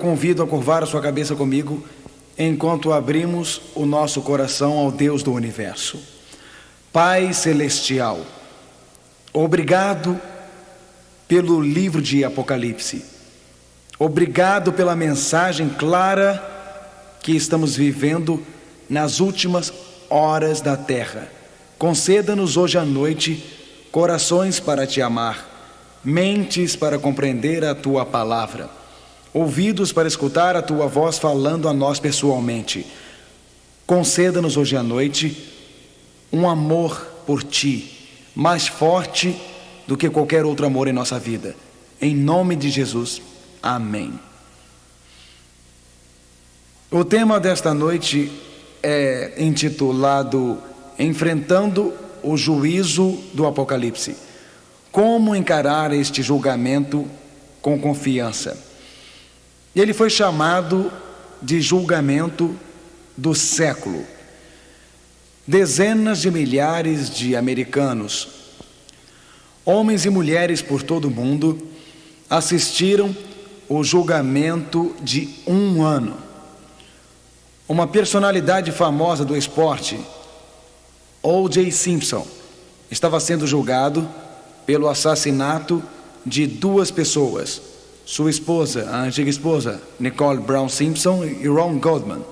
Convido a curvar a sua cabeça comigo enquanto abrimos o nosso coração ao Deus do universo. Pai Celestial, obrigado pelo livro de Apocalipse. Obrigado pela mensagem clara que estamos vivendo nas últimas horas da terra. Conceda-nos hoje à noite corações para te amar, mentes para compreender a tua palavra, ouvidos para escutar a tua voz falando a nós pessoalmente. Conceda-nos hoje à noite um amor por ti, mais forte do que qualquer outro amor em nossa vida. Em nome de Jesus, amém. O tema desta noite é intitulado Enfrentando o Juízo do Apocalipse. Como encarar este julgamento com confiança? Ele foi chamado de julgamento do século. Dezenas de milhares de americanos, homens e mulheres por todo o mundo, assistiram o julgamento de um ano. Uma personalidade famosa do esporte, O.J. Simpson, estava sendo julgado pelo assassinato de duas pessoas, sua esposa, a antiga esposa, Nicole Brown Simpson, e Ron Goldman.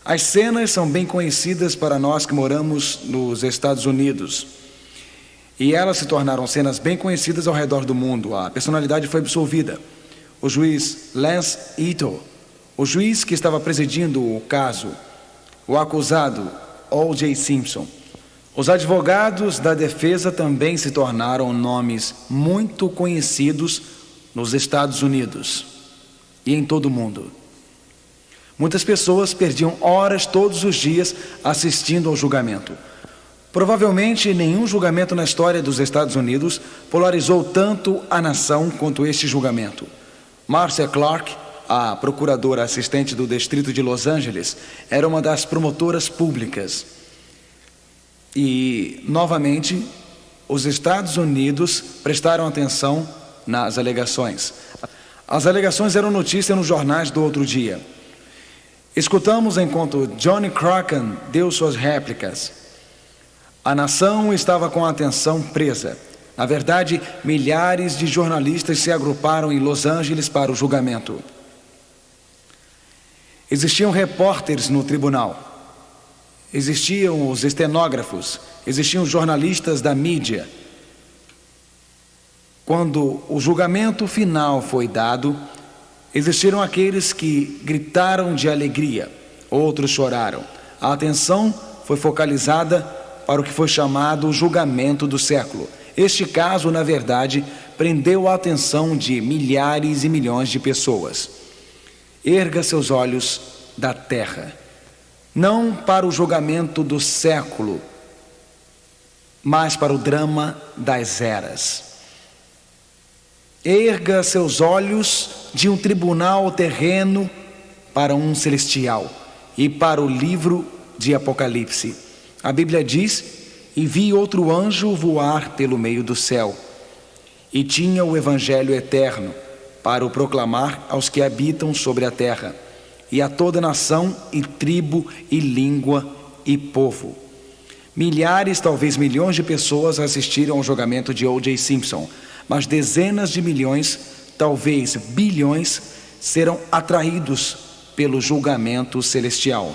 As cenas são bem conhecidas para nós que moramos nos Estados Unidos, e elas se tornaram cenas bem conhecidas ao redor do mundo. A personalidade foi absolvida. O juiz Lance Ito, o juiz que estava presidindo o caso, o acusado O.J. Simpson. Os advogados da defesa também se tornaram nomes muito conhecidos nos Estados Unidos e em todo o mundo. Muitas pessoas perdiam horas todos os dias assistindo ao julgamento. Provavelmente nenhum julgamento na história dos Estados Unidos polarizou tanto a nação quanto este julgamento. Marcia Clark, a procuradora assistente do Distrito de Los Angeles, era uma das promotoras públicas. E, novamente, os Estados Unidos prestaram atenção nas alegações. As alegações eram notícia nos jornais do outro dia. Escutamos enquanto Johnny Crockett deu suas réplicas. A nação estava com a atenção presa. Na verdade, milhares de jornalistas se agruparam em Los Angeles para o julgamento. Existiam repórteres no tribunal. Existiam os estenógrafos. Existiam os jornalistas da mídia. Quando o julgamento final foi dado, existiram aqueles que gritaram de alegria, outros choraram. A atenção foi focalizada para o que foi chamado o julgamento do século. Este caso, na verdade, prendeu a atenção de milhares e milhões de pessoas. Erga seus olhos da terra, não para o julgamento do século, mas para o drama das eras. Erga seus olhos de um tribunal terreno para um celestial e para o livro de Apocalipse. A Bíblia diz: e vi outro anjo voar pelo meio do céu, e tinha o evangelho eterno para o proclamar aos que habitam sobre a terra, e a toda nação e tribo e língua e povo. Milhares, talvez milhões de pessoas assistiram ao julgamento de O.J. Simpson, mas dezenas de milhões, talvez bilhões, serão atraídos pelo julgamento celestial.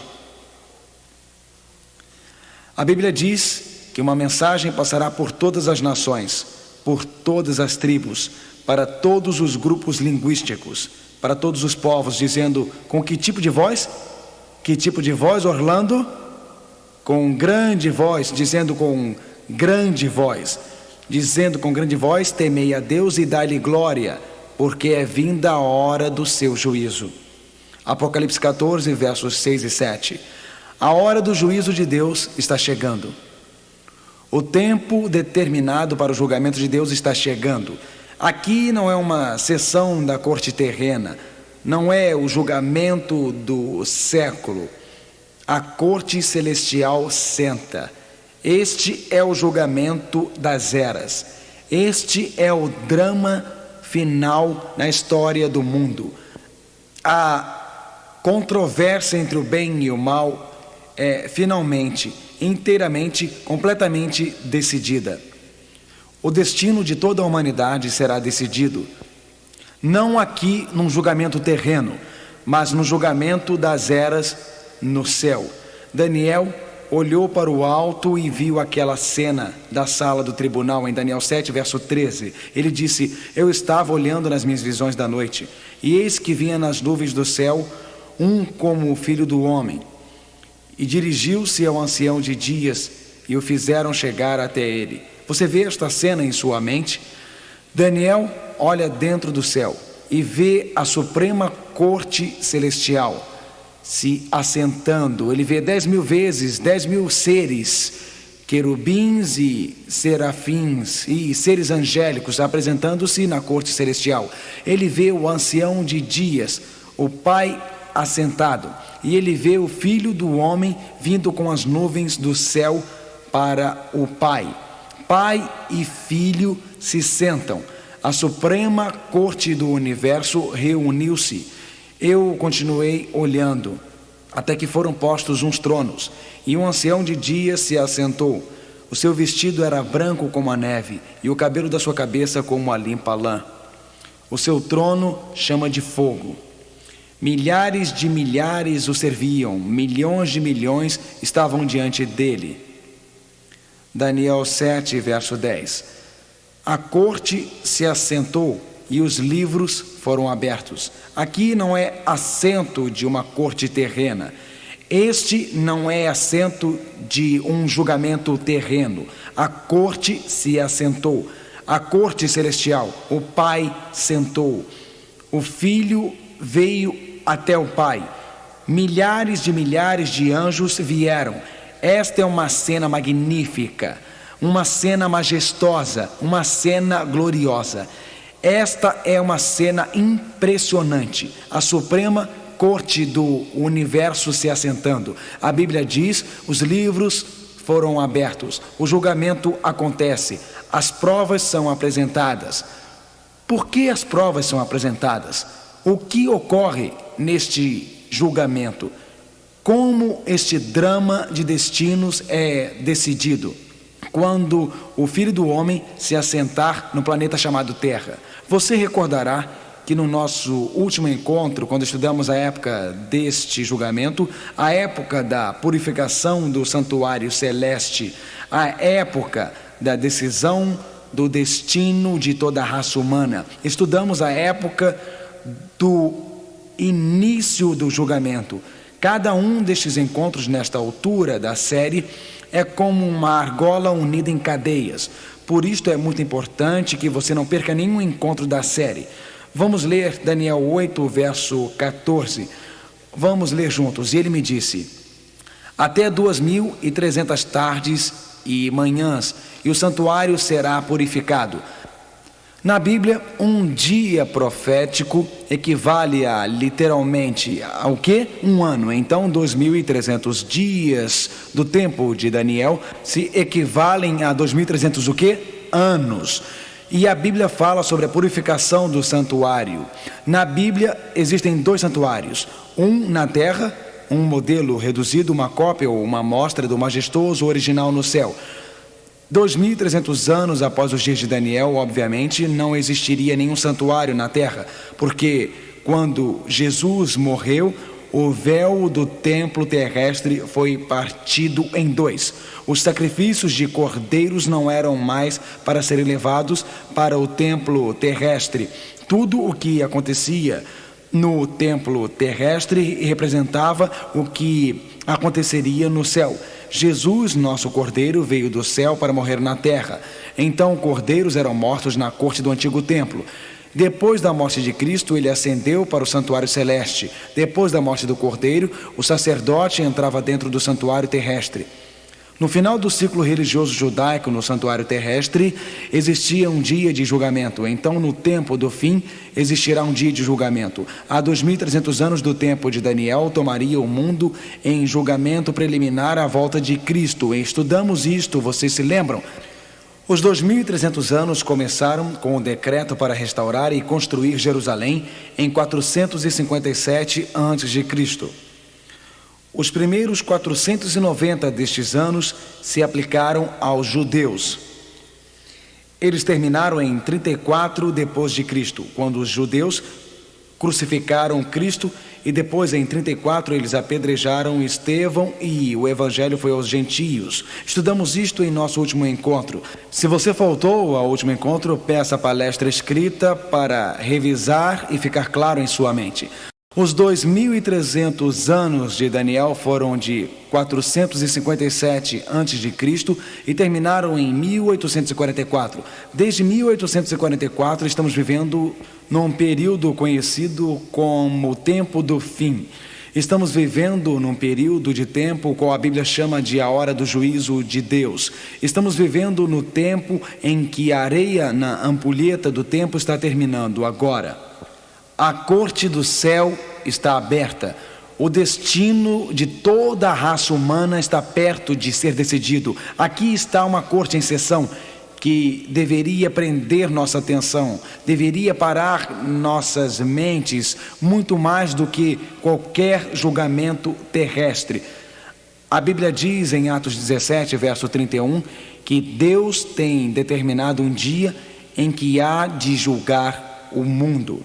A Bíblia diz que uma mensagem passará por todas as nações, por todas as tribos, para todos os grupos linguísticos, para todos os povos, dizendo: com que tipo de voz? Que tipo de voz, Orlando? Com grande voz, dizendo com grande voz. Dizendo com grande voz: temei a Deus e dai-lhe glória, porque é vinda a hora do seu juízo. Apocalipse 14, versos 6 e 7. A hora do juízo de Deus está chegando. O tempo determinado para o julgamento de Deus está chegando. Aqui não é uma sessão da corte terrena, não é o julgamento do século. A corte celestial senta. Este é o julgamento das eras. Este é o drama final na história do mundo. a controvérsia entre o bem e o mal é finalmente, inteiramente, completamente decidida. O destino de toda a humanidade será decidido, não aqui num julgamento terreno, mas no julgamento das eras no céu. Daniel olhou para o alto e viu aquela cena da sala do tribunal em Daniel 7, verso 13. Ele disse: eu estava olhando nas minhas visões da noite, e eis que vinha nas nuvens do céu um como o filho do homem, e dirigiu-se ao ancião de dias, e o fizeram chegar até ele. Você vê esta cena em sua mente? Daniel olha dentro do céu e vê a suprema corte celestial se assentando. Ele vê 10.000 vezes, 10.000 seres, querubins e serafins e seres angélicos apresentando-se na corte celestial. Ele vê o ancião de dias, o Pai assentado, e ele vê o Filho do Homem vindo com as nuvens do céu para o Pai. Pai e Filho se sentam. A suprema corte do universo reuniu-se. Eu continuei olhando, até que foram postos uns tronos, e um ancião de dias se assentou. O seu vestido era branco como a neve, e o cabelo da sua cabeça como a limpa lã. O seu trono chama de fogo. Milhares de milhares o serviam, milhões de milhões estavam diante dele. Daniel 7, verso 10. A corte se assentou e os livros foram abertos. Aqui não é assento de uma corte terrena. Este não é assento de um julgamento terreno. A corte se assentou. A corte celestial. O Pai sentou. O Filho veio até o Pai. Milhares de anjos vieram. Esta é uma cena magnífica, uma cena majestosa, uma cena gloriosa. Esta é uma cena impressionante, a suprema corte do universo se assentando. A Bíblia diz: os livros foram abertos, o julgamento acontece, as provas são apresentadas. Por que as provas são apresentadas? O que ocorre neste julgamento? Como este drama de destinos é decidido? Quando o Filho do Homem se assentar no planeta chamado Terra. Você recordará que no nosso último encontro, quando estudamos a época deste julgamento, a época da purificação do santuário celeste, a época da decisão do destino de toda a raça humana. Estudamos a época do início do julgamento. Cada um destes encontros nesta altura da série é como uma argola unida em cadeias. Por isto é muito importante que você não perca nenhum encontro da série. Vamos ler Daniel 8, verso 14. Vamos ler juntos. E ele me disse: até 2.300 tardes e manhãs, e o santuário será purificado. Na Bíblia, um dia profético equivale a literalmente ao quê? Um ano. Então, 2.300 dias do tempo de Daniel se equivalem a 2.300 o quê? Anos. E a Bíblia fala sobre a purificação do santuário. Na Bíblia existem dois santuários, um na terra, um modelo reduzido, uma cópia ou uma amostra do majestoso original no céu. 2.300 anos após os dias de Daniel, obviamente, não existiria nenhum santuário na terra, porque quando Jesus morreu, o véu do templo terrestre foi partido em dois. Os sacrifícios de cordeiros não eram mais para serem levados para o templo terrestre. Tudo o que acontecia no templo terrestre representava o que aconteceria no céu. Jesus, nosso cordeiro, veio do céu para morrer na terra. Então cordeiros eram mortos na corte do antigo templo. Depois da morte de Cristo, ele ascendeu para o santuário celeste. Depois da morte do cordeiro, o sacerdote entrava dentro do santuário terrestre. No final do ciclo religioso judaico no santuário terrestre, existia um dia de julgamento. Então, no tempo do fim, existirá um dia de julgamento. Há 2.300 anos do tempo de Daniel, tomaria o mundo em julgamento preliminar à volta de Cristo. Estudamos isto, vocês se lembram? Os 2.300 anos começaram com o decreto para restaurar e construir Jerusalém em 457 a.C. Os primeiros 490 destes anos se aplicaram aos judeus. Eles terminaram em 34 depois de Cristo, quando os judeus crucificaram Cristo, e depois em 34 eles apedrejaram Estevão e o evangelho foi aos gentios. Estudamos isto em nosso último encontro. Se você faltou ao último encontro, peça a palestra escrita para revisar e ficar claro em sua mente. Os 2.300 anos de Daniel foram de 457 a.C. e terminaram em 1844. Desde 1844 estamos vivendo num período conhecido como o tempo do fim. Estamos vivendo num período de tempo qual a Bíblia chama de a hora do juízo de Deus. Estamos vivendo no tempo em que a areia na ampulheta do tempo está terminando agora. A corte do céu está aberta. O destino de toda a raça humana está perto de ser decidido. Aqui está uma corte em sessão que deveria prender nossa atenção, deveria parar nossas mentes muito mais do que qualquer julgamento terrestre. A Bíblia diz em Atos 17, verso 31, que Deus tem determinado um dia em que há de julgar o mundo.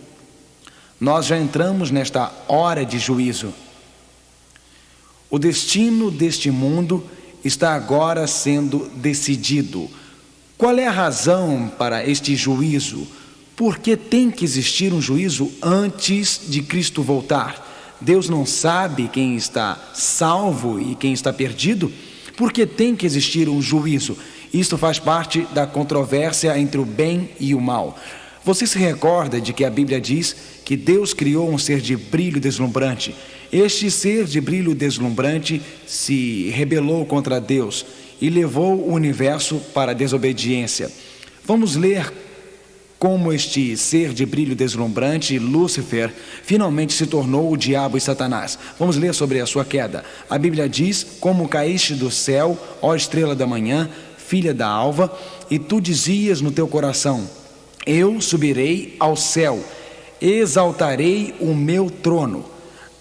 Nós já entramos nesta hora de juízo. O destino deste mundo está agora sendo decidido. Qual é a razão para este juízo? Por que tem que existir um juízo antes de Cristo voltar? Deus não sabe quem está salvo e quem está perdido? Por que tem que existir um juízo? Isto faz parte da controvérsia entre o bem e o mal. Você se recorda de que a Bíblia diz que Deus criou um ser de brilho deslumbrante. Este ser de brilho deslumbrante se rebelou contra Deus e levou o universo para a desobediência. Vamos ler como este ser de brilho deslumbrante, Lúcifer, finalmente se tornou o diabo e Satanás. Vamos ler sobre a sua queda. A Bíblia diz: como caíste do céu, ó estrela da manhã, filha da alva, e tu dizias no teu coração: eu subirei ao céu, exaltarei o meu trono.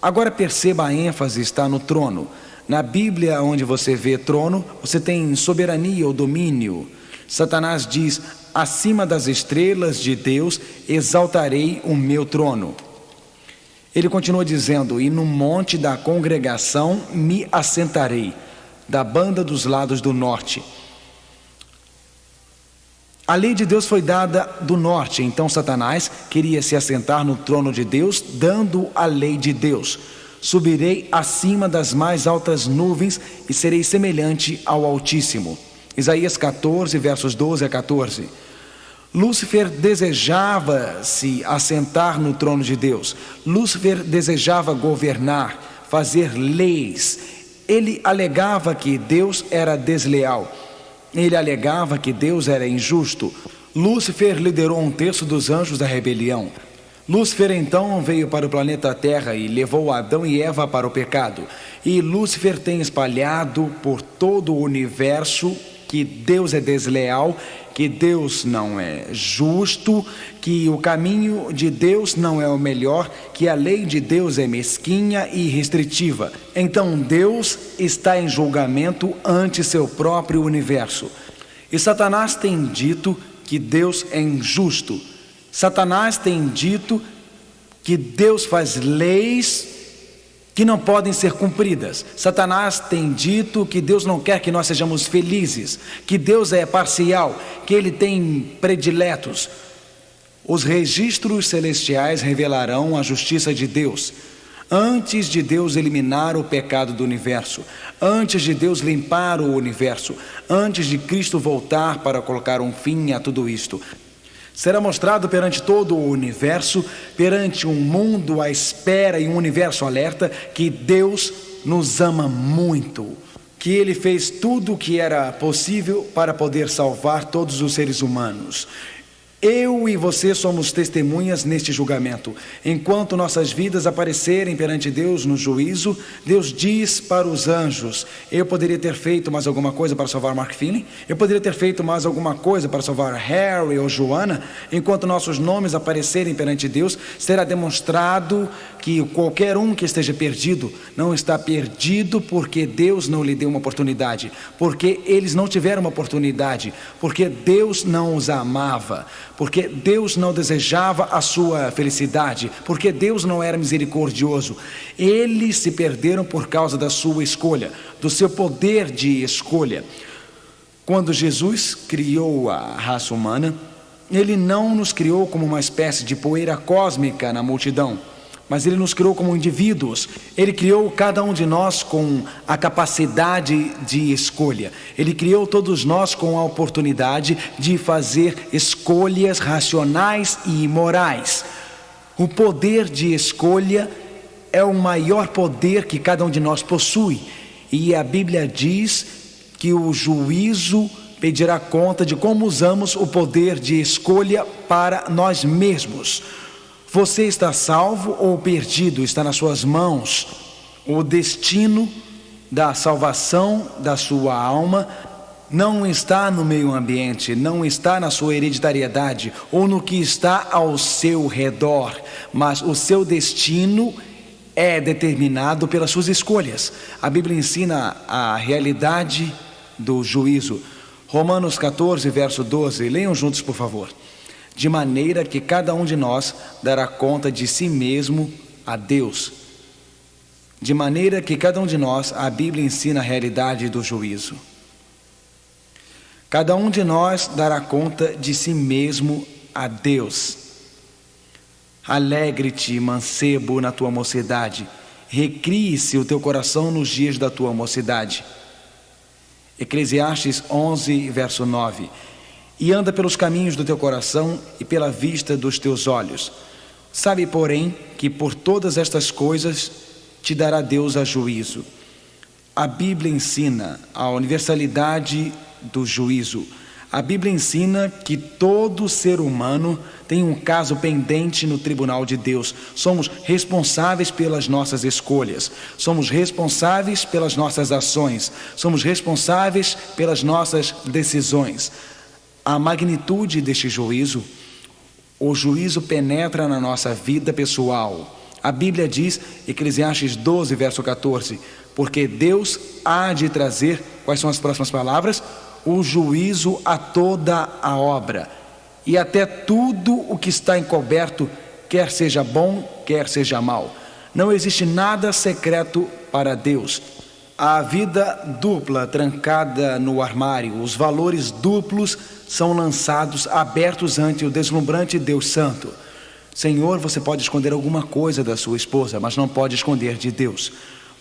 Agora perceba, a ênfase está no trono. Na Bíblia, onde você vê trono, você tem soberania ou domínio. Satanás diz: acima das estrelas de Deus, exaltarei o meu trono. Ele continua dizendo: e no monte da congregação me assentarei, da banda dos lados do norte. A lei de Deus foi dada do norte, então Satanás queria se assentar no trono de Deus, dando a lei de Deus. Subirei acima das mais altas nuvens e serei semelhante ao Altíssimo. Isaías 14, versos 12 a 14. Lúcifer desejava se assentar no trono de Deus. Lúcifer desejava governar, fazer leis. Ele alegava que Deus era desleal. Ele alegava que Deus era injusto. Lúcifer liderou um terço dos anjos da rebelião. Lúcifer então veio para o planeta Terra e levou Adão e Eva para o pecado. E Lúcifer tem espalhado por todo o universo que Deus é desleal, que Deus não é justo, que o caminho de Deus não é o melhor, que a lei de Deus é mesquinha e restritiva. Então Deus está em julgamento ante seu próprio universo. E Satanás tem dito que Deus é injusto. Satanás tem dito que Deus faz leis que não podem ser cumpridas. Satanás tem dito que Deus não quer que nós sejamos felizes, que Deus é parcial, que Ele tem prediletos. Os registros celestiais revelarão a justiça de Deus. Antes de Deus eliminar o pecado do universo, antes de Deus limpar o universo, antes de Cristo voltar para colocar um fim a tudo isto, será mostrado perante todo o universo, perante um mundo à espera e um universo alerta, que Deus nos ama muito, que Ele fez tudo o que era possível para poder salvar todos os seres humanos. Eu e você somos testemunhas neste julgamento. Enquanto nossas vidas aparecerem perante Deus no juízo, Deus diz para os anjos: eu poderia ter feito mais alguma coisa para salvar Mark Finley? Eu poderia ter feito mais alguma coisa para salvar Harry ou Joanna? Enquanto nossos nomes aparecerem perante Deus, será demonstrado que qualquer um que esteja perdido não está perdido porque Deus não lhe deu uma oportunidade, porque eles não tiveram uma oportunidade, porque Deus não os amava, porque Deus não desejava a sua felicidade, porque Deus não era misericordioso. Eles se perderam por causa da sua escolha, do seu poder de escolha. Quando Jesus criou a raça humana, Ele não nos criou como uma espécie de poeira cósmica na multidão, mas Ele nos criou como indivíduos. Ele criou cada um de nós com a capacidade de escolha. Ele criou todos nós com a oportunidade de fazer escolhas racionais e morais. O poder de escolha é o maior poder que cada um de nós possui. E a Bíblia diz que o juízo pedirá conta de como usamos o poder de escolha para nós mesmos. Você está salvo ou perdido? Está nas suas mãos. O destino da salvação da sua alma não está no meio ambiente, não está na sua hereditariedade ou no que está ao seu redor, mas o seu destino é determinado pelas suas escolhas. A Bíblia ensina a realidade do juízo. Romanos 14, verso 12, leiam juntos, por favor. De maneira que cada um de nós dará conta de si mesmo a Deus. De maneira que cada um de nós, a Bíblia ensina a realidade do juízo. Cada um de nós dará conta de si mesmo a Deus. Alegre-te, mancebo, na tua mocidade. Recrie-se o teu coração nos dias da tua mocidade. Eclesiastes 11, verso 9. E anda pelos caminhos do teu coração e pela vista dos teus olhos. Sabe, porém, que por todas estas coisas te dará Deus a juízo. A Bíblia ensina a universalidade do juízo. A Bíblia ensina que todo ser humano tem um caso pendente no tribunal de Deus. Somos responsáveis pelas nossas escolhas. Somos responsáveis pelas nossas ações. Somos responsáveis pelas nossas decisões. A magnitude deste juízo, o juízo penetra na nossa vida pessoal. A Bíblia diz, Eclesiastes 12, verso 14, porque Deus há de trazer, quais são as próximas palavras? O juízo a toda a obra, e até tudo o que está encoberto, quer seja bom, quer seja mal. Não existe nada secreto para Deus. A vida dupla trancada no armário, os valores duplos são lançados, abertos ante o deslumbrante Deus Santo. Senhor, você pode esconder alguma coisa da sua esposa, mas não pode esconder de Deus.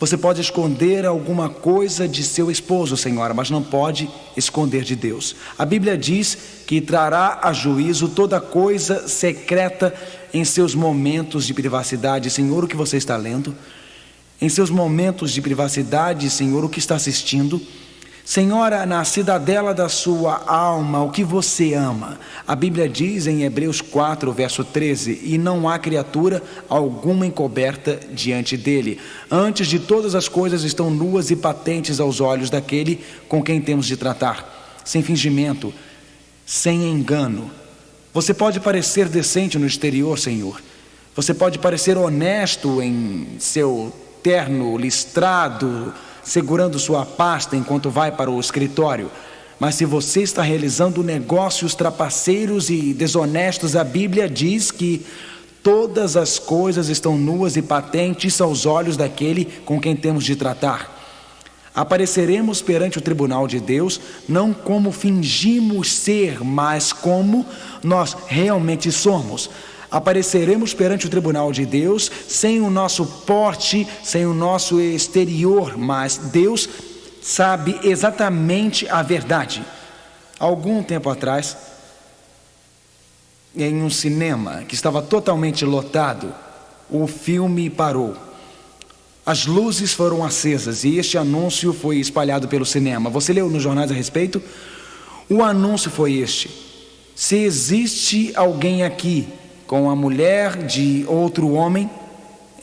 Você pode esconder alguma coisa de seu esposo, Senhora, mas não pode esconder de Deus. A Bíblia diz que trará a juízo toda coisa secreta em seus momentos de privacidade. Senhor, o que você está lendo? Em seus momentos de privacidade, Senhor, o que está assistindo? Senhora, na cidadela da sua alma, o que você ama? A Bíblia diz em Hebreus 4, verso 13, e não há criatura alguma encoberta diante dele. Antes de todas as coisas estão nuas e patentes aos olhos daquele com quem temos de tratar, sem fingimento, sem engano. Você pode parecer decente no exterior, Senhor. Você pode parecer honesto em seu terno listrado, segurando sua pasta enquanto vai para o escritório. Mas se você está realizando negócios trapaceiros e desonestos, a Bíblia diz que todas as coisas estão nuas e patentes aos olhos daquele com quem temos de tratar. Apareceremos perante o tribunal de Deus, não como fingimos ser, mas como nós realmente somos. Apareceremos perante o tribunal de Deus sem o nosso porte, sem o nosso exterior, mas Deus sabe exatamente a verdade. Algum tempo atrás, em um cinema que estava totalmente lotado, o filme parou. As luzes foram acesas e este anúncio foi espalhado pelo cinema. Você leu nos jornais a respeito? O anúncio foi este: Se existe alguém aqui com a mulher de outro homem,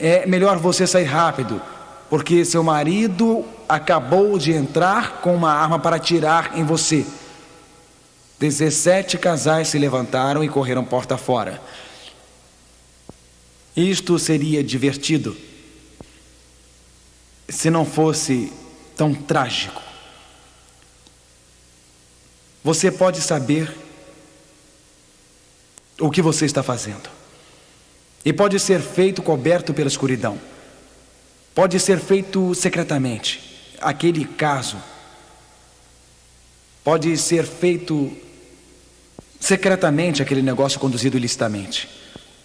é melhor você sair rápido, porque seu marido acabou de entrar com uma arma para atirar em você. 17 casais se levantaram e correram porta fora. Isto seria divertido se não fosse tão trágico. Você pode saber o que você está fazendo, e pode ser feito coberto pela escuridão, pode ser feito secretamente. Aquele caso pode ser feito secretamente, aquele negócio conduzido ilicitamente.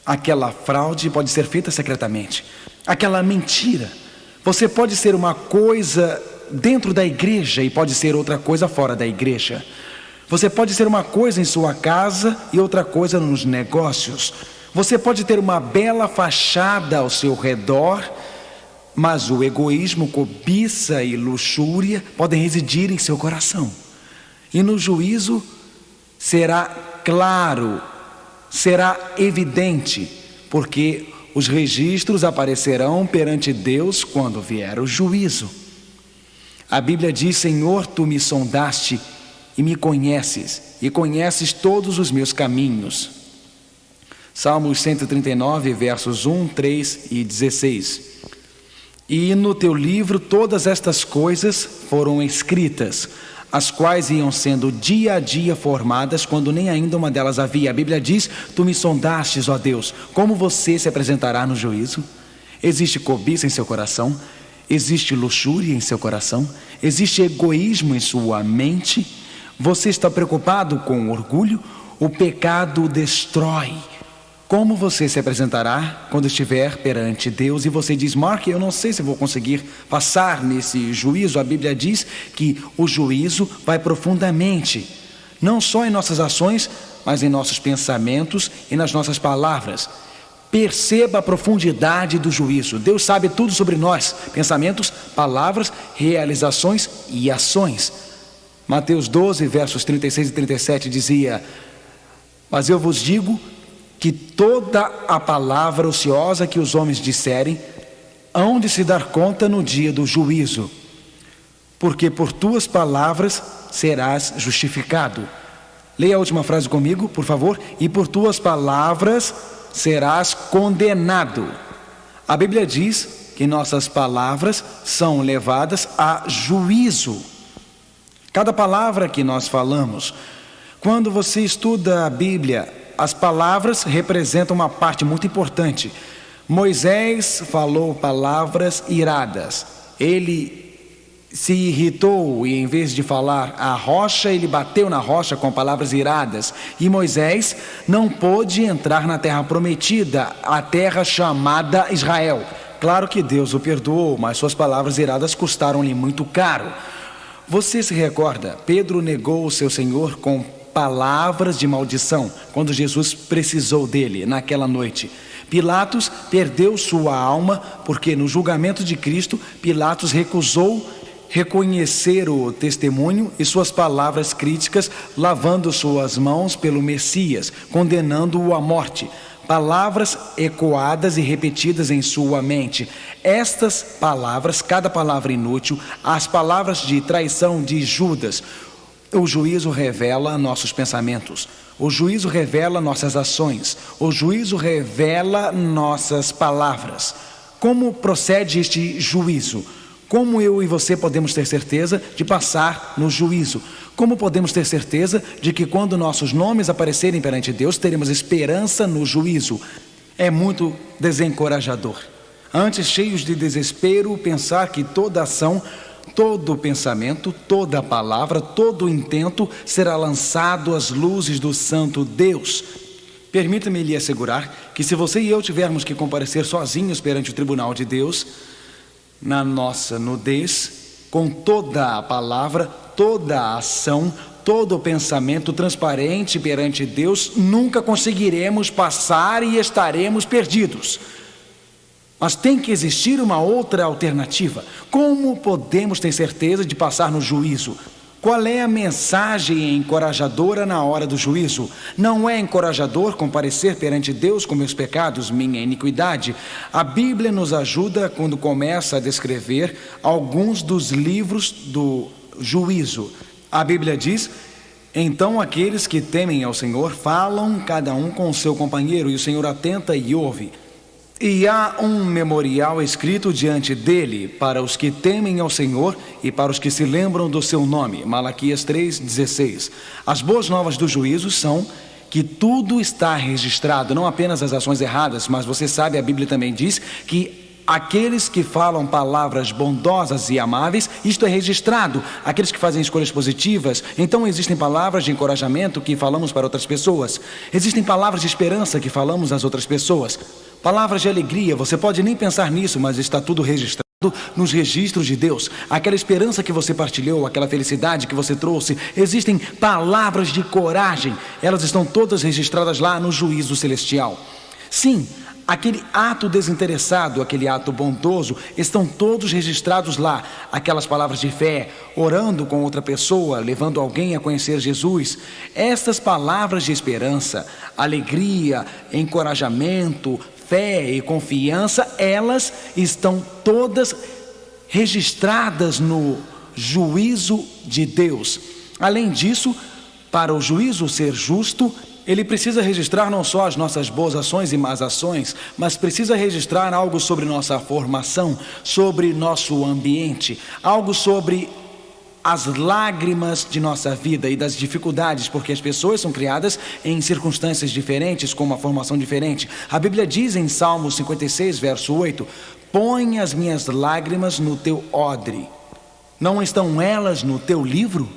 Aquela fraude pode ser feita secretamente. Aquela mentira, você pode ser uma coisa dentro da igreja e pode ser outra coisa fora da igreja. Você pode ser uma coisa em sua casa e outra coisa nos negócios. Você pode ter uma bela fachada ao seu redor, mas o egoísmo, cobiça e luxúria podem residir em seu coração. E no juízo será claro, será evidente, porque os registros aparecerão perante Deus quando vier o juízo. A Bíblia diz: Senhor, tu me sondaste e me conheces, e conheces todos os meus caminhos. Salmos 139, versos 1, 3 e 16. E no teu livro todas estas coisas foram escritas, as quais iam sendo dia a dia formadas, quando nem ainda uma delas havia. A Bíblia diz: tu me sondastes, ó Deus. Como você se apresentará no juízo? Existe cobiça em seu coração? Existe luxúria em seu coração? Existe egoísmo em sua mente? Você está preocupado com orgulho? O pecado destrói. Como você se apresentará quando estiver perante Deus? E você diz: Mark, eu não sei se vou conseguir passar nesse juízo. A Bíblia diz que o juízo vai profundamente, não só em nossas ações, mas em nossos pensamentos e nas nossas palavras. Perceba a profundidade do juízo. Deus sabe tudo sobre nós: pensamentos, palavras, realizações e ações. Mateus 12, versos 36 e 37 dizia: mas eu vos digo que toda a palavra ociosa que os homens disserem, hão de se dar conta no dia do juízo, porque por tuas palavras serás justificado. Leia a última frase comigo, por favor. E por tuas palavras serás condenado. A Bíblia diz que nossas palavras são levadas a juízo. Cada palavra que nós falamos, quando você estuda a Bíblia, as palavras representam uma parte muito importante. Moisés falou palavras iradas. Ele se irritou e, em vez de falar a rocha, ele bateu na rocha com palavras iradas. E Moisés não pôde entrar na terra prometida, a terra chamada Israel. Claro que Deus o perdoou, mas suas palavras iradas custaram-lhe muito caro. Você se recorda? Pedro negou o seu Senhor com palavras de maldição quando Jesus precisou dele naquela noite. Pilatos perdeu sua alma porque no julgamento de Cristo, Pilatos recusou reconhecer o testemunho e suas palavras críticas, lavando suas mãos pelo Messias, condenando-o à morte. Palavras ecoadas e repetidas em sua mente. Estas palavras, cada palavra inútil, as palavras de traição de Judas. O juízo revela nossos pensamentos, o juízo revela nossas ações, o juízo revela nossas palavras. Como procede este juízo? Como eu e você podemos ter certeza de passar no juízo? Como podemos ter certeza de que quando nossos nomes aparecerem perante Deus, teremos esperança no juízo? É muito desencorajador. Antes, cheios de desespero, pensar que toda ação, todo pensamento, toda palavra, todo intento será lançado às luzes do santo Deus. Permita-me lhe assegurar que se você e eu tivermos que comparecer sozinhos perante o tribunal de Deus, na nossa nudez, com toda a palavra, toda a ação, todo o pensamento transparente perante Deus, nunca conseguiremos passar e estaremos perdidos. Mas tem que existir uma outra alternativa. Como podemos ter certeza de passar no juízo? Qual é a mensagem encorajadora na hora do juízo? Não é encorajador comparecer perante Deus com meus pecados, minha iniquidade? A Bíblia nos ajuda quando começa a descrever alguns dos livros do juízo. A Bíblia diz: então aqueles que temem ao Senhor falam cada um com o seu companheiro, e o Senhor atenta e ouve. E há um memorial escrito diante dele para os que temem ao Senhor e para os que se lembram do seu nome. Malaquias 3,16. As boas novas do juízo são que tudo está registrado, não apenas as ações erradas, mas você sabe, a Bíblia também diz que aqueles que falam palavras bondosas e amáveis, isto é registrado. Aqueles que fazem escolhas positivas, então existem palavras de encorajamento que falamos para outras pessoas. Existem palavras de esperança que falamos às outras pessoas. Palavras de alegria, você pode nem pensar nisso, mas está tudo registrado nos registros de Deus. Aquela esperança que você partilhou, aquela felicidade que você trouxe. Existem palavras de coragem, elas estão todas registradas lá no juízo celestial. Sim, aquele ato desinteressado, aquele ato bondoso, estão todos registrados lá. Aquelas palavras de fé, orando com outra pessoa, levando alguém a conhecer Jesus. Estas palavras de esperança, alegria, encorajamento, fé e confiança, elas estão todas registradas no juízo de Deus. Além disso, para o juízo ser justo, ele precisa registrar não só as nossas boas ações e más ações, mas precisa registrar algo sobre nossa formação, sobre nosso ambiente, algo sobre as lágrimas de nossa vida e das dificuldades, porque as pessoas são criadas em circunstâncias diferentes, com uma formação diferente. A Bíblia diz em Salmos 56, verso 8: põe as minhas lágrimas no teu odre, não estão elas no teu livro?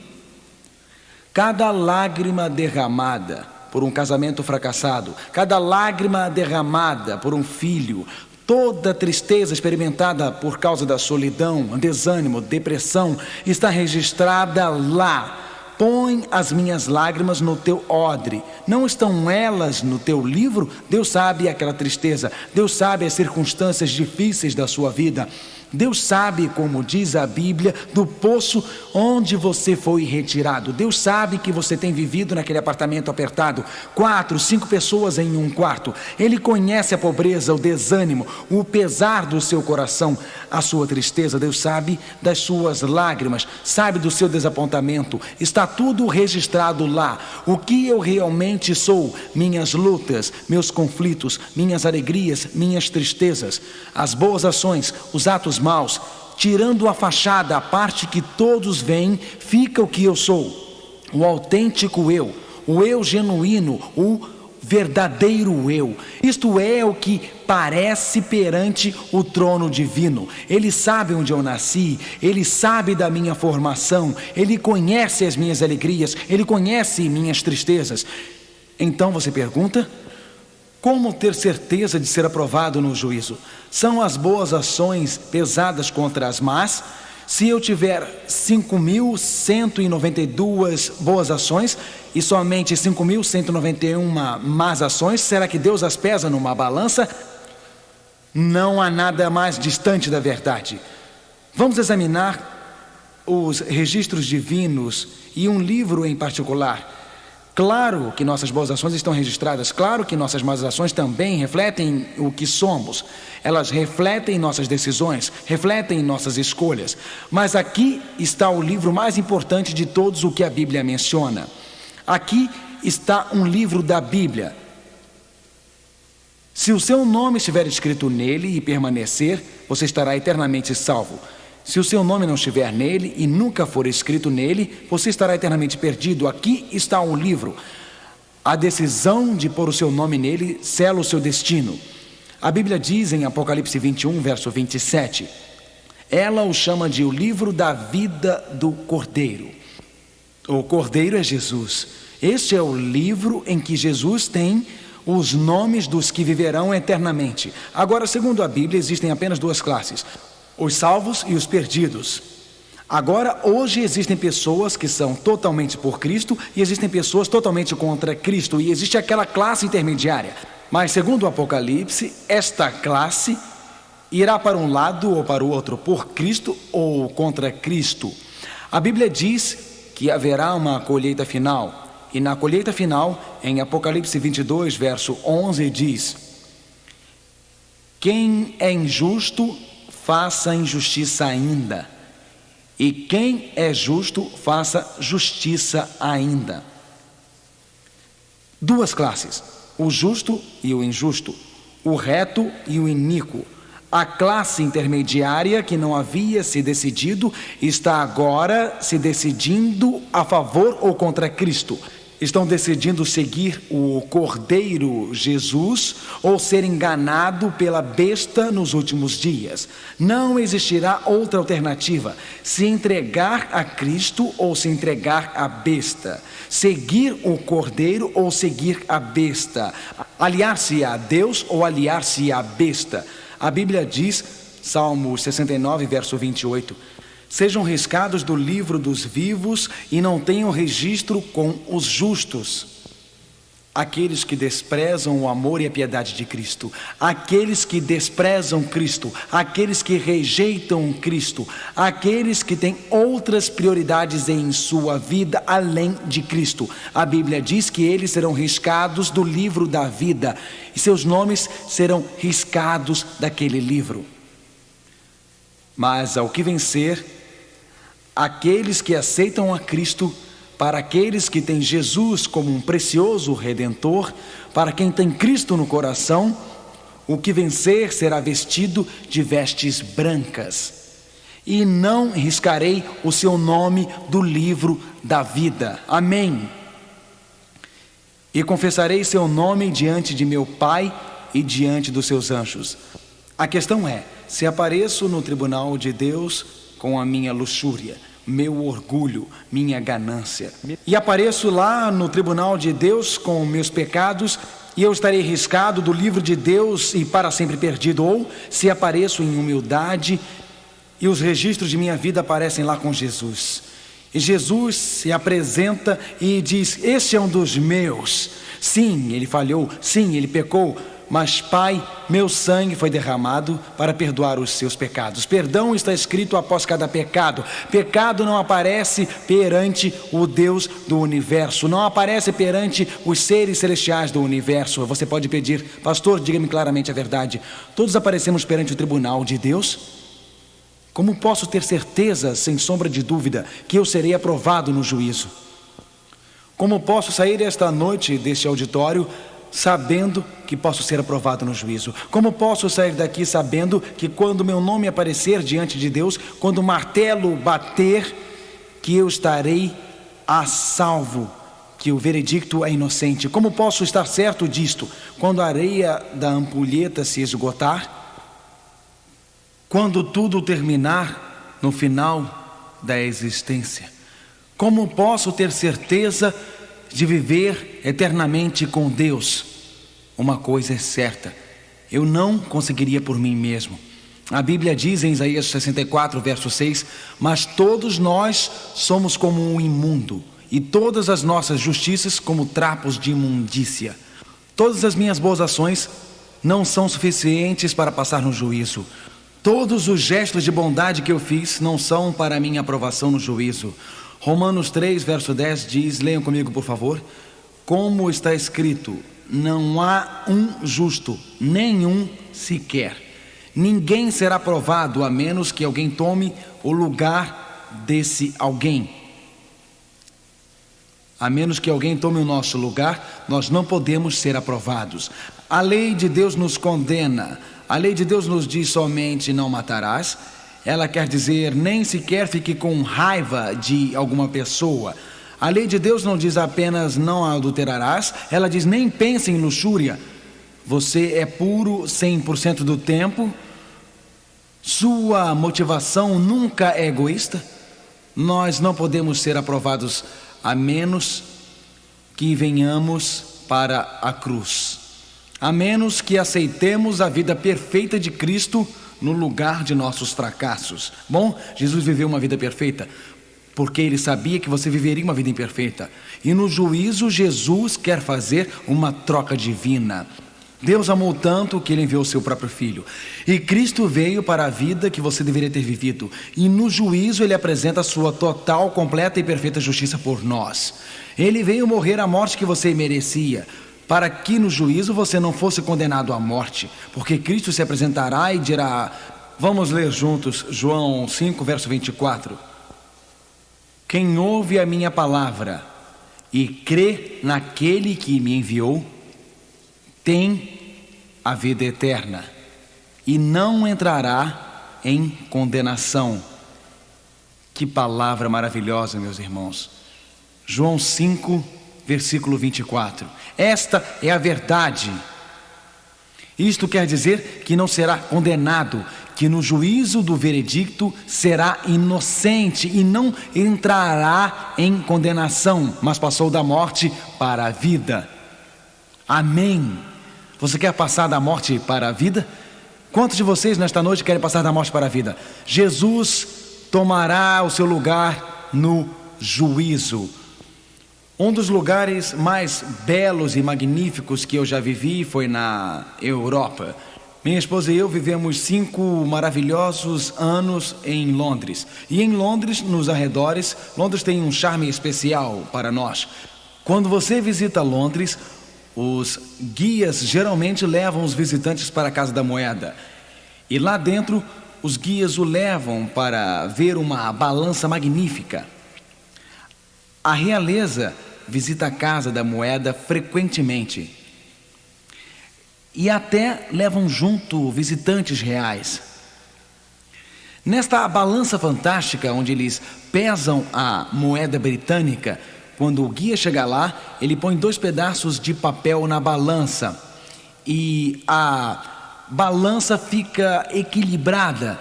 Cada lágrima derramada por um casamento fracassado, cada lágrima derramada por um filho, toda tristeza experimentada por causa da solidão, desânimo, depressão, está registrada lá. Põe as minhas lágrimas no teu odre, não estão elas no teu livro? Deus sabe aquela tristeza, Deus sabe as circunstâncias difíceis da sua vida. Deus sabe, como diz a Bíblia, do poço onde você foi retirado. Deus sabe que você tem vivido naquele apartamento apertado, 4, 5 pessoas em um quarto. Ele conhece a pobreza, o desânimo, o pesar do seu coração, a sua tristeza. Deus sabe das suas lágrimas, sabe do seu desapontamento. Está tudo registrado lá. O que eu realmente sou, minhas lutas, meus conflitos, minhas alegrias, minhas tristezas, as boas ações, os atos maus, tirando a fachada, a parte que todos veem, fica o que eu sou, o autêntico eu, o eu genuíno, o verdadeiro eu. Isto é o que parece perante o trono divino. Ele sabe onde eu nasci, ele sabe da minha formação, ele conhece as minhas alegrias, ele conhece minhas tristezas. Então você pergunta: como ter certeza de ser aprovado no juízo? São as boas ações pesadas contra as más? Se eu tiver 5.192 boas ações e somente 5.191 más ações, será que Deus as pesa numa balança? Não há nada mais distante da verdade. Vamos examinar os registros divinos e um livro em particular. Claro que nossas boas ações estão registradas, claro que nossas más ações também refletem o que somos. Elas refletem nossas decisões, refletem nossas escolhas. Mas aqui está o livro mais importante de todos, o que a Bíblia menciona. Aqui está um livro da Bíblia. Se o seu nome estiver escrito nele e permanecer, você estará eternamente salvo. Se o seu nome não estiver nele e nunca for escrito nele, você estará eternamente perdido. Aqui está o livro. A decisão de pôr o seu nome nele sela o seu destino. A Bíblia diz em Apocalipse 21, verso 27, ela o chama de o livro da vida do Cordeiro. O Cordeiro é Jesus. Este é o livro em que Jesus tem os nomes dos que viverão eternamente. Agora, segundo a Bíblia, existem apenas duas classes: os salvos e os perdidos. Agora, hoje existem pessoas que são totalmente por Cristo e existem pessoas totalmente contra Cristo, e existe aquela classe intermediária. Mas segundo o Apocalipse, esta classe irá para um lado ou para o outro, por Cristo ou contra Cristo. A Bíblia diz que haverá uma colheita final. E na colheita final, em Apocalipse 22, verso 11, diz: quem é injusto, faça injustiça ainda. E quem é justo, faça justiça ainda. Duas classes, o justo e o injusto, o reto e o iníquo. A classe intermediária que não havia se decidido está agora se decidindo a favor ou contra Cristo. Estão decidindo seguir o Cordeiro Jesus ou ser enganado pela besta nos últimos dias. Não existirá outra alternativa: se entregar a Cristo ou se entregar à besta, seguir o Cordeiro ou seguir a besta, aliar-se a Deus ou aliar-se à besta. A Bíblia diz, Salmo 69, verso 28, sejam riscados do livro dos vivos e não tenham registro com os justos. Aqueles que desprezam o amor e a piedade de Cristo, aqueles que desprezam Cristo, aqueles que rejeitam Cristo, aqueles que têm outras prioridades em sua vida além de Cristo. A Bíblia diz que eles serão riscados do livro da vida e seus nomes serão riscados daquele livro. Mas ao que vencer, aqueles que aceitam a Cristo, para aqueles que têm Jesus como um precioso Redentor, para quem tem Cristo no coração, o que vencer será vestido de vestes brancas. E não riscarei o seu nome do livro da vida. Amém. E confessarei seu nome diante de meu Pai e diante dos seus anjos. A questão é, se apareço no tribunal de Deus com a minha luxúria, meu orgulho, minha ganância, e apareço lá no tribunal de Deus com meus pecados, e eu estarei riscado do livro de Deus e para sempre perdido. Ou se apareço em humildade e os registros de minha vida aparecem lá com Jesus, e Jesus se apresenta e diz: este é um dos meus. Sim, ele falhou, sim, ele pecou, mas Pai, meu sangue foi derramado para perdoar os seus pecados. Perdão está escrito após cada pecado. Pecado não aparece perante o Deus do universo, não aparece perante os seres celestiais do universo. Você pode pedir: pastor, diga-me claramente a verdade. Todos aparecemos perante o tribunal de Deus? Como posso ter certeza, sem sombra de dúvida, que eu serei aprovado no juízo? Como posso sair esta noite deste auditório sabendo que posso ser aprovado no juízo? Como posso sair daqui sabendo que quando meu nome aparecer diante de Deus, quando o martelo bater, que eu estarei a salvo, que o veredicto é inocente? Como posso estar certo disto? Quando a areia da ampulheta se esgotar, quando tudo terminar no final da existência. Como posso ter certeza de viver eternamente com Deus? Uma coisa é certa: eu não conseguiria por mim mesmo. A Bíblia diz em Isaías 64, verso 6: mas todos nós somos como um imundo, e todas as nossas justiças como trapos de imundícia. Todas as minhas boas ações não são suficientes para passar no juízo. Todos os gestos de bondade que eu fiz não são para minha aprovação no juízo. Romanos 3, verso 10 diz, leiam comigo por favor: como está escrito, não há um justo, nenhum sequer. Ninguém será aprovado a menos que alguém tome o lugar desse alguém. A menos que alguém tome o nosso lugar, nós não podemos ser aprovados. A lei de Deus nos condena. A lei de Deus nos diz somente: não matarás. Ela quer dizer, nem sequer fique com raiva de alguma pessoa. A lei de Deus não diz apenas não adulterarás. Ela diz, nem pense em luxúria. Você é puro 100% do tempo. Sua motivação nunca é egoísta. Nós não podemos ser aprovados a menos que venhamos para a cruz, a menos que aceitemos a vida perfeita de Cristo no lugar de nossos fracassos. Bom, Jesus viveu uma vida perfeita porque ele sabia que você viveria uma vida imperfeita. E no juízo, Jesus quer fazer uma troca divina. Deus amou tanto que Ele enviou o seu próprio Filho. E Cristo veio para a vida que você deveria ter vivido. E no juízo Ele apresenta a sua total, completa e perfeita justiça por nós. Ele veio morrer a morte que você merecia, para que no juízo você não fosse condenado à morte. Porque Cristo se apresentará e dirá... Vamos ler juntos João 5, verso 24. Quem ouve a minha palavra e crê naquele que me enviou, tem a vida eterna e não entrará em condenação. Que palavra maravilhosa, meus irmãos. João 5, versículo 24. Esta é a verdade. Isto quer dizer que não será condenado, que no juízo do veredicto será inocente e não entrará em condenação, mas passou da morte para a vida. Amém. Você quer passar da morte para a vida? Quantos de vocês nesta noite querem passar da morte para a vida? Jesus tomará o seu lugar no juízo. Um dos lugares mais belos e magníficos que eu já vivi foi na Europa. Minha esposa e eu vivemos 5 maravilhosos anos em Londres. E em Londres, nos arredores, Londres tem um charme especial para nós. Quando você visita Londres, os guias geralmente levam os visitantes para a Casa da Moeda. E lá dentro, os guias o levam para ver uma balança magnífica. A realeza visita a Casa da Moeda frequentemente. E até levam junto visitantes reais. Nesta balança fantástica, onde eles pesam a moeda britânica, quando o guia chega lá, ele põe 2 pedaços de papel na balança. E a balança fica equilibrada.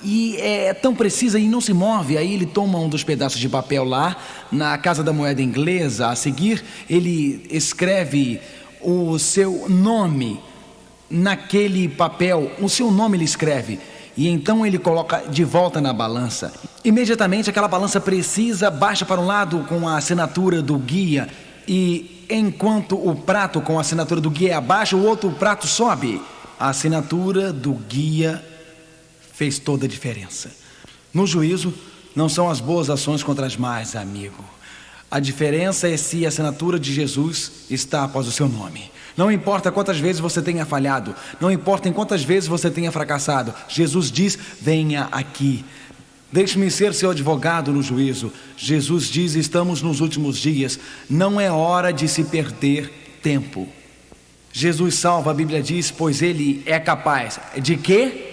E é tão precisa e não se move. Aí ele toma um dos pedaços de papel lá, na Casa da Moeda inglesa. A seguir, ele escreve o seu nome naquele papel. O seu nome ele escreve. E então ele coloca de volta na balança. Imediatamente aquela balança precisa baixa para um lado com a assinatura do guia. E enquanto o prato com a assinatura do guia é abaixo, o outro prato sobe. A assinatura do guia fez toda a diferença. No juízo, não são as boas ações contra as más, amigo. A diferença é se a assinatura de Jesus está após o seu nome. Não importa quantas vezes você tenha falhado, não importa em quantas vezes você tenha fracassado, Jesus diz, venha aqui. Deixe-me ser seu advogado no juízo. Jesus diz, estamos nos últimos dias, não é hora de se perder tempo. Jesus salva, a Bíblia diz, pois Ele é capaz de quê?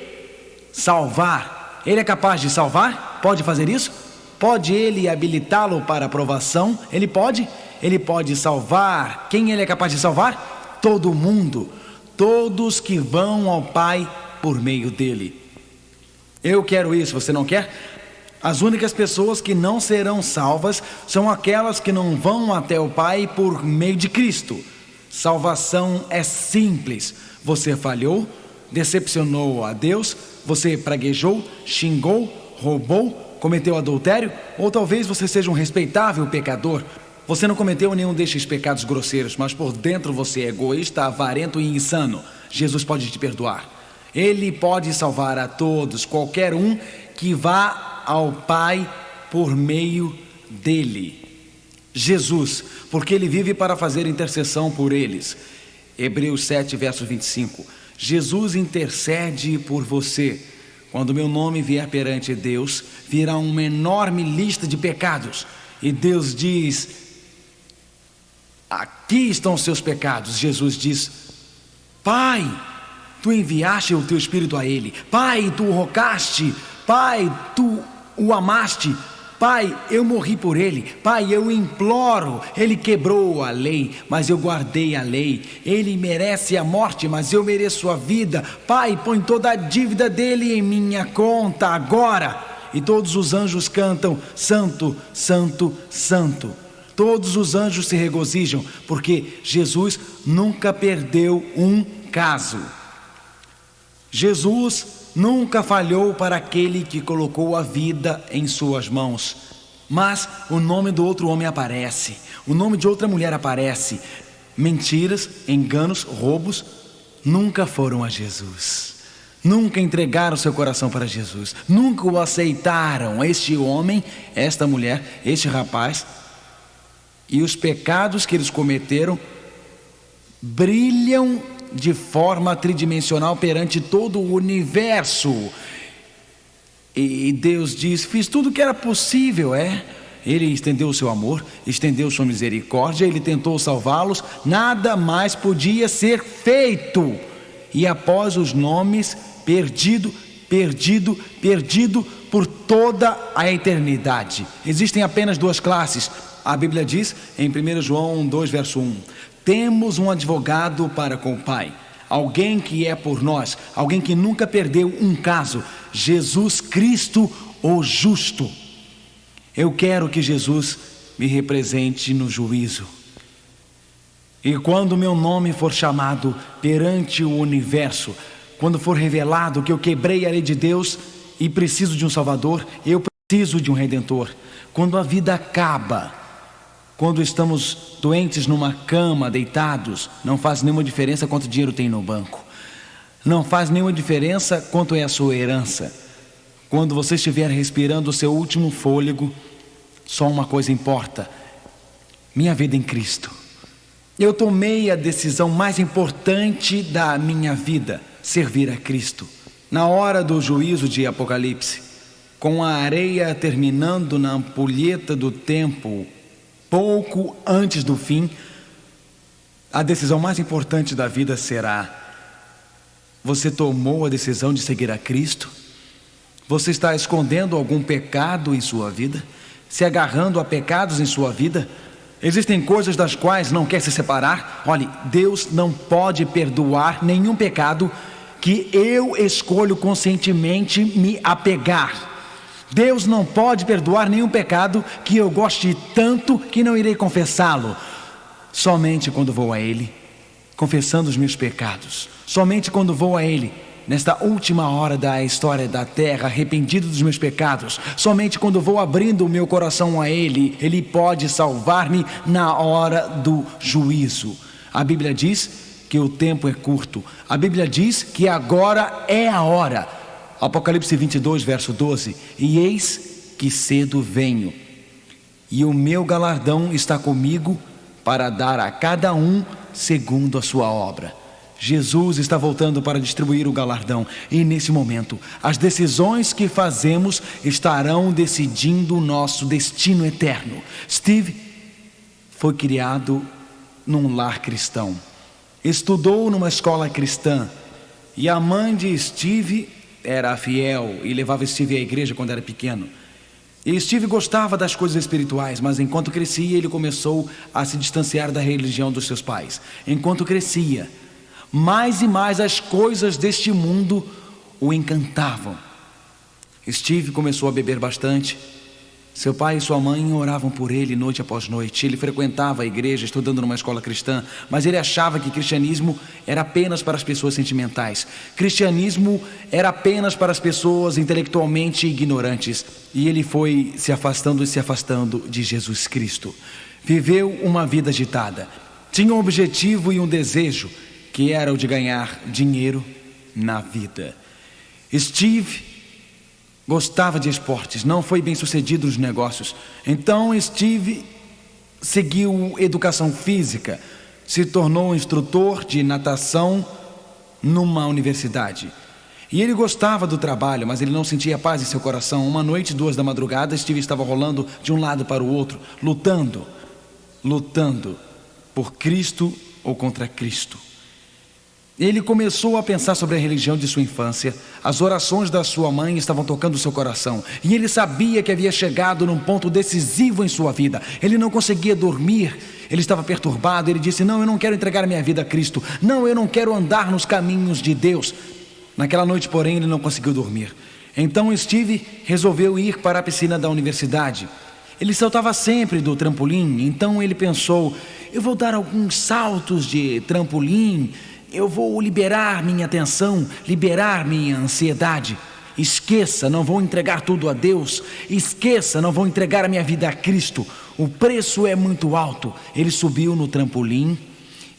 Salvar. Ele é capaz de salvar? Pode fazer isso? Pode Ele habilitá-lo para aprovação? Ele pode salvar. Quem Ele é capaz de salvar? Todo mundo, todos que vão ao Pai por meio dele. Eu quero isso, você não quer? As únicas pessoas que não serão salvas são aquelas que não vão até o Pai por meio de Cristo. Salvação é simples. Você falhou, decepcionou a Deus, você praguejou, xingou, roubou, cometeu adultério, ou talvez você seja um respeitável pecador. Você não cometeu nenhum destes pecados grosseiros, mas por dentro você é egoísta, avarento e insano. Jesus pode te perdoar. Ele pode salvar a todos, qualquer um que vá ao Pai por meio dele. Jesus, porque Ele vive para fazer intercessão por eles. Hebreus 7, verso 25. Jesus intercede por você. Quando meu nome vier perante Deus, virá uma enorme lista de pecados. E Deus diz, aqui estão os seus pecados. Jesus diz, Pai, Tu enviaste o Teu Espírito a ele. Pai, Tu o rogaste. Pai, Tu o amaste. Pai, eu morri por ele. Pai, eu imploro. Ele quebrou a lei, mas eu guardei a lei. Ele merece a morte, mas eu mereço a vida. Pai, põe toda a dívida dele em minha conta agora. E todos os anjos cantam, Santo, Santo, Santo. Todos os anjos se regozijam, porque Jesus nunca perdeu um caso. Jesus nunca falhou para aquele que colocou a vida em suas mãos. Mas o nome do outro homem aparece, o nome de outra mulher aparece. Mentiras, enganos, roubos nunca foram a Jesus, nunca entregaram seu coração para Jesus, nunca o aceitaram. Este homem, esta mulher, este rapaz, e os pecados que eles cometeram brilham de forma tridimensional perante todo o universo. E Deus diz: fiz tudo o que era possível. Ele estendeu o seu amor, estendeu sua misericórdia, ele tentou salvá-los, nada mais podia ser feito. E após os nomes, perdido por toda a eternidade. Existem apenas duas classes. A Bíblia diz em 1 João 2, verso 1: temos um advogado para com o Pai, alguém que é por nós, alguém que nunca perdeu um caso, Jesus Cristo, o justo. Eu quero que Jesus me represente no juízo. E quando meu nome for chamado perante o universo, quando for revelado que eu quebrei a lei de Deus e preciso de um Salvador, eu preciso de um Redentor. Quando a vida acaba, quando estamos doentes numa cama, deitados, não faz nenhuma diferença quanto dinheiro tem no banco. Não faz nenhuma diferença quanto é a sua herança. Quando você estiver respirando o seu último fôlego, só uma coisa importa: minha vida em Cristo. Eu tomei a decisão mais importante da minha vida: servir a Cristo. Na hora do juízo de Apocalipse, com a areia terminando na ampulheta do tempo, pouco antes do fim, a decisão mais importante da vida será: você tomou a decisão de seguir a Cristo? Você está escondendo algum pecado em sua vida? Se agarrando a pecados em sua vida? Existem coisas das quais não quer se separar? Olhe, Deus não pode perdoar nenhum pecado que eu escolho conscientemente me apegar. Deus não pode perdoar nenhum pecado que eu goste tanto que não irei confessá-lo. Somente quando vou a Ele, confessando os meus pecados. Somente quando vou a Ele, nesta última hora da história da terra, arrependido dos meus pecados. Somente quando vou abrindo o meu coração a Ele, Ele pode salvar-me na hora do juízo. A Bíblia diz que o tempo é curto. A Bíblia diz que agora é a hora. Apocalipse 22, verso 12: e eis que cedo venho, e o meu galardão está comigo para dar a cada um segundo a sua obra. Jesus está voltando para distribuir o galardão, e nesse momento as decisões que fazemos estarão decidindo o nosso destino eterno. Steve foi criado num lar cristão, estudou numa escola cristã, e a mãe de Steve era fiel e levava Steve à igreja quando era pequeno. E Steve gostava das coisas espirituais, mas enquanto crescia ele começou a se distanciar da religião dos seus pais. Enquanto crescia, mais e mais as coisas deste mundo o encantavam. Steve começou a beber bastante. Seu pai e sua mãe oravam por ele noite após noite. Ele frequentava a igreja, estudando numa escola cristã, mas ele achava que cristianismo era apenas para as pessoas sentimentais. Cristianismo era apenas para as pessoas intelectualmente ignorantes. E ele foi se afastando de Jesus Cristo. Viveu uma vida agitada. Tinha um objetivo e um desejo, que era o de ganhar dinheiro na vida. Steve gostava de esportes, não foi bem sucedido nos negócios. Então Steve seguiu educação física, se tornou instrutor de natação numa universidade. E ele gostava do trabalho, mas ele não sentia paz em seu coração. Uma noite, 2 da madrugada, Steve estava rolando de um lado para o outro, lutando por Cristo ou contra Cristo. Ele começou a pensar sobre a religião de sua infância. As orações da sua mãe estavam tocando seu coração, e ele sabia que havia chegado num ponto decisivo em sua vida. Ele não conseguia dormir, ele estava perturbado. Ele disse: não, eu não quero entregar a minha vida a Cristo. Não, eu não quero andar nos caminhos de Deus. Naquela noite, porém, ele não conseguiu dormir. Então Steve resolveu ir para a piscina da universidade. Ele saltava sempre do trampolim, então ele pensou: eu vou dar alguns saltos de trampolim, eu vou liberar minha atenção, liberar minha ansiedade. Esqueça, não vou entregar tudo a Deus. Esqueça, não vou entregar a minha vida a Cristo. O preço é muito alto. Ele subiu no trampolim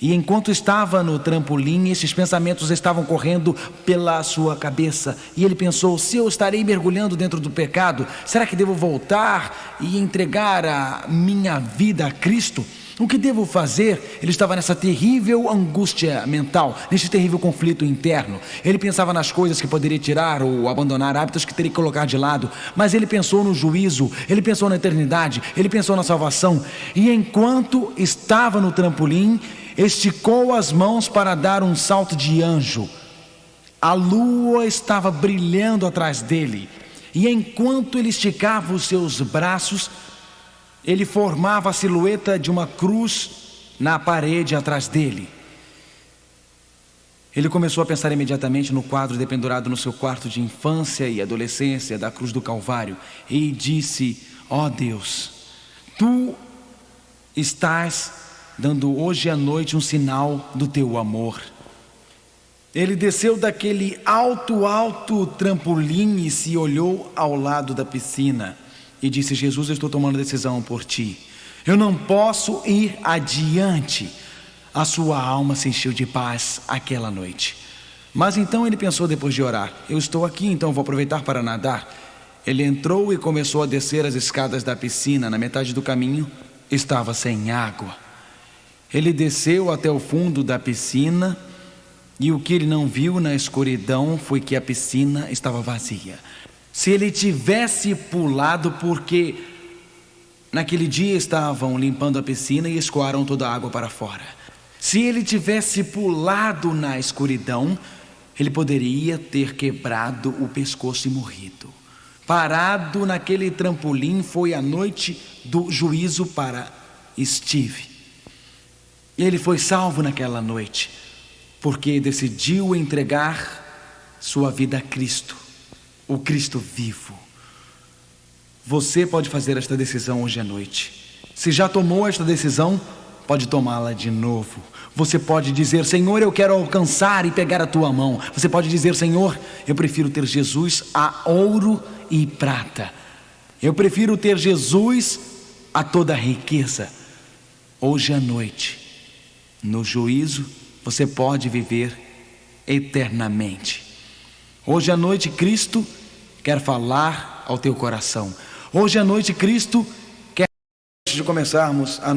E enquanto estava no trampolim, esses pensamentos estavam correndo pela sua cabeça. E ele pensou: se eu estarei mergulhando dentro do pecado, será que devo voltar e entregar a minha vida a Cristo? O que devo fazer? Ele estava nessa terrível angústia mental, nesse terrível conflito interno. Ele pensava nas coisas que poderia tirar ou abandonar, hábitos que teria que colocar de lado. Mas ele pensou no juízo, ele pensou na eternidade, ele pensou na salvação. E enquanto estava no trampolim, esticou as mãos para dar um salto de anjo. A lua estava brilhando atrás dele. E enquanto ele esticava os seus braços, ele formava a silhueta de uma cruz na parede atrás dele. Ele começou a pensar imediatamente no quadro dependurado no seu quarto de infância e adolescência da cruz do Calvário e disse: ó Deus, tu estás dando hoje à noite um sinal do teu amor. Ele desceu daquele alto trampolim e se olhou ao lado da piscina e disse: Jesus, eu estou tomando decisão por ti. Eu não posso ir adiante. A sua alma se encheu de paz aquela noite. Mas então ele pensou, depois de orar: eu estou aqui, então vou aproveitar para nadar. Ele entrou e começou a descer as escadas da piscina. Na metade do caminho estava sem água. Ele desceu até o fundo da piscina e o que ele não viu na escuridão foi que a piscina estava vazia. Se ele tivesse pulado, porque naquele dia estavam limpando a piscina e escoaram toda a água para fora. Se ele tivesse pulado na escuridão, ele poderia ter quebrado o pescoço e morrido. Parado naquele trampolim foi a noite do juízo para Steve. Ele foi salvo naquela noite, porque decidiu entregar sua vida a Cristo, o Cristo vivo. Você pode fazer esta decisão hoje à noite. Se já tomou esta decisão, pode tomá-la de novo. Você pode dizer: Senhor, eu quero alcançar e pegar a tua mão. Você pode dizer: Senhor, eu prefiro ter Jesus a ouro e prata. Eu prefiro ter Jesus a toda a riqueza. Hoje à noite, no juízo, você pode viver eternamente. Hoje à noite, Cristo quer falar ao teu coração. Hoje à noite, Cristo quer... Antes de começarmos a